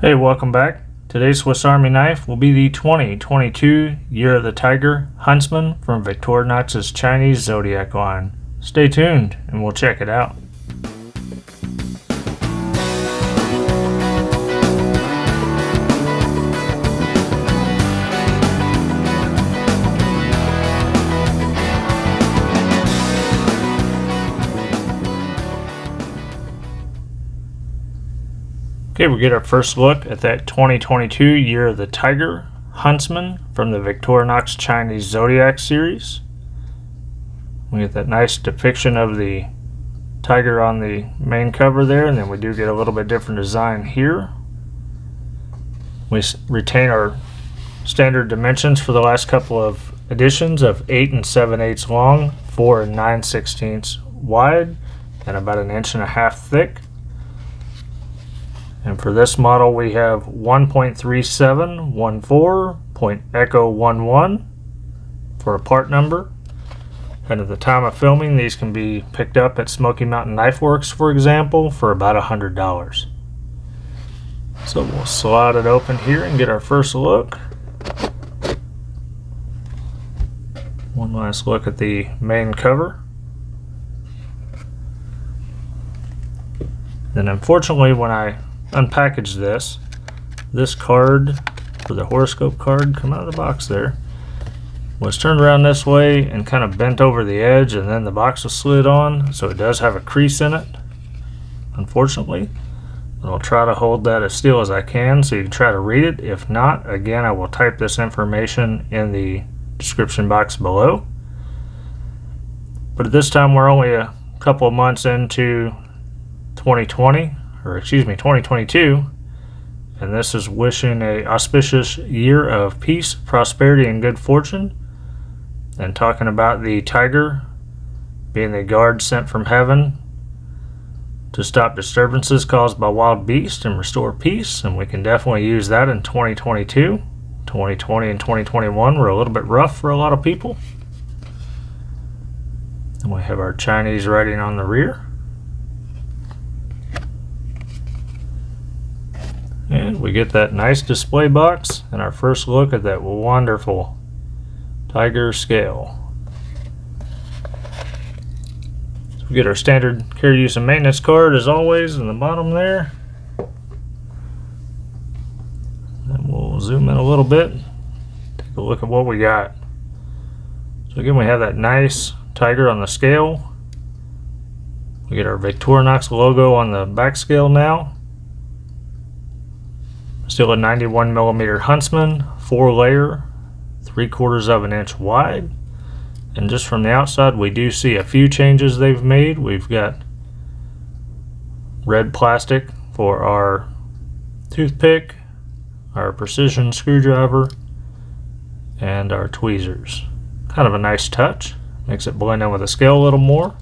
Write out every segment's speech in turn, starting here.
Hey, welcome back. Today's Swiss Army knife will be the 2022 Year of the Tiger Huntsman from Victorinox's Chinese Zodiac line. Stay tuned and we'll check it out. Okay, we get our first look at that 2022 Year of the Tiger Huntsman from the Victorinox Chinese Zodiac series. We get that nice depiction of the tiger on the main cover there, and then we do get a little bit different design here. We retain our standard dimensions for the last couple of editions of 8 7/8 long, 4 9/16 wide, and about 1.5 inches thick. And for this model we have 1.3714.11 for a part number. And at the time of filming, these can be picked up at Smoky Mountain Knife Works, for example, for about $100. So we'll slide it open here and get our first look. One last look at the main cover. Then unfortunately, when I unpackaged this card for the horoscope card, come out of the box there, was turned around this way and kind of bent over the edge, and then the box was slid on, so it does have a crease in it, unfortunately. But I'll try to hold that as still as I can so you can try to read it. If not, again, I will type this information in the description box below. But at this time we're only a couple of months into 2022, and this is wishing a auspicious year of peace, prosperity, and good fortune, and talking about the tiger being the guard sent from heaven to stop disturbances caused by wild beasts and restore peace. And we can definitely use that in 2022. 2020 and 2021 were a little bit rough for a lot of people. And we have our Chinese writing on the rear. And we get that nice display box and our first look at that wonderful tiger scale. So we get our standard care, use, and maintenance card as always in the bottom there. And we'll zoom in a little bit, take a look at what we got. So again, we have that nice tiger on the scale. We get our Victorinox logo on the back scale now. Still a 91mm Huntsman, 4-layer, 3/4 inch wide. And just from the outside we do see a few changes they've made. We've got red plastic for our toothpick, our precision screwdriver, and our tweezers. Kind of a nice touch, makes it blend in with the scale a little more.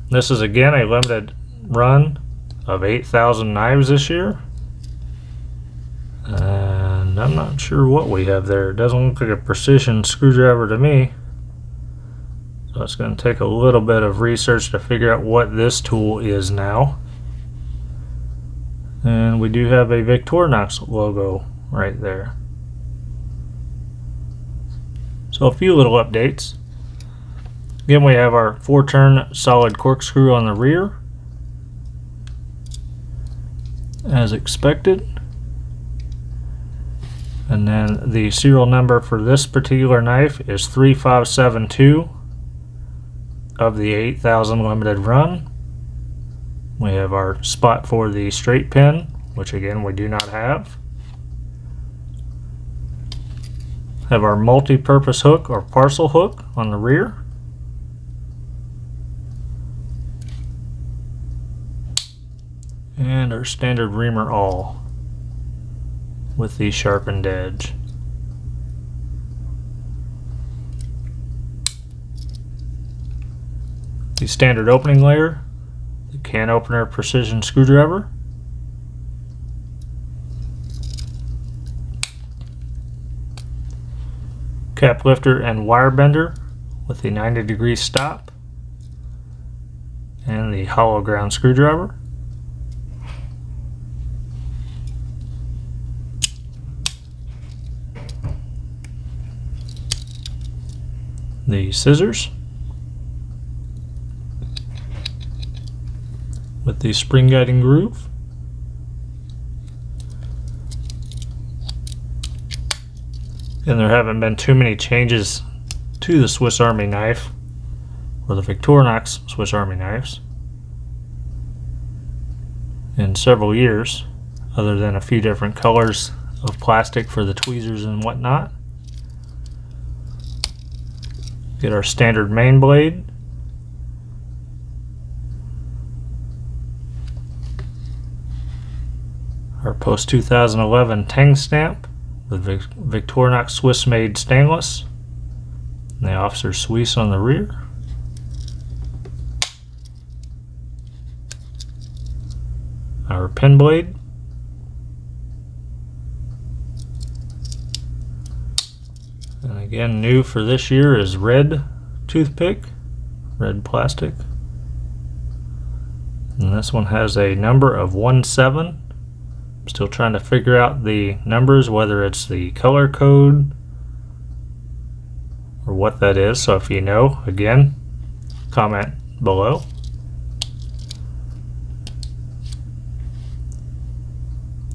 This is again a limited run of 8,000 knives this year. And I'm not sure what we have there. It doesn't look like a precision screwdriver to me. So it's going to take a little bit of research to figure out what this tool is now. And we do have a Victorinox logo right there. So a few little updates. Again, we have our 4-turn solid corkscrew on the rear, as expected. And then the serial number for this particular knife is 3572 of the 8,000 limited run. We have our spot for the straight pin, which again we do not have. Have our multi-purpose hook or parcel hook on the rear. And our standard reamer awl with the sharpened edge. The standard opening layer, the can opener precision screwdriver, cap lifter and wire bender with the 90-degree stop, and the hollow ground screwdriver. the scissors with the spring guiding groove. And there haven't been too many changes to the Swiss Army knife or the Victorinox Swiss Army knives in several years, other than a few different colors of plastic for the tweezers and whatnot. Get our standard main blade. Our post 2011 Tang stamp with Victorinox Swiss made stainless. And the officer Suisse on the rear. Our pen blade. And again, new for this year is red toothpick, red plastic. And this one has a number of 17. I'm still trying to figure out the numbers, whether it's the color code or what that is. So if you know, again, comment below.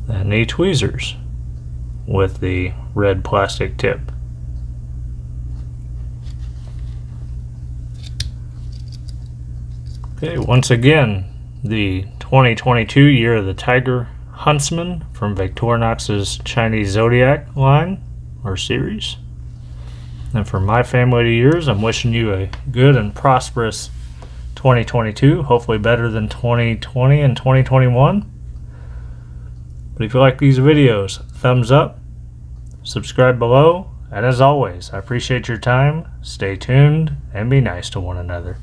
And the tweezers with the red plastic tip. Okay, once again, the 2022 Year of the Tiger Huntsman from Victorinox's Chinese Zodiac line or series. And for my family to yours, I'm wishing you a good and prosperous 2022, hopefully better than 2020 and 2021. But if you like these videos, thumbs up, subscribe below, and as always, I appreciate your time. Stay tuned and be nice to one another.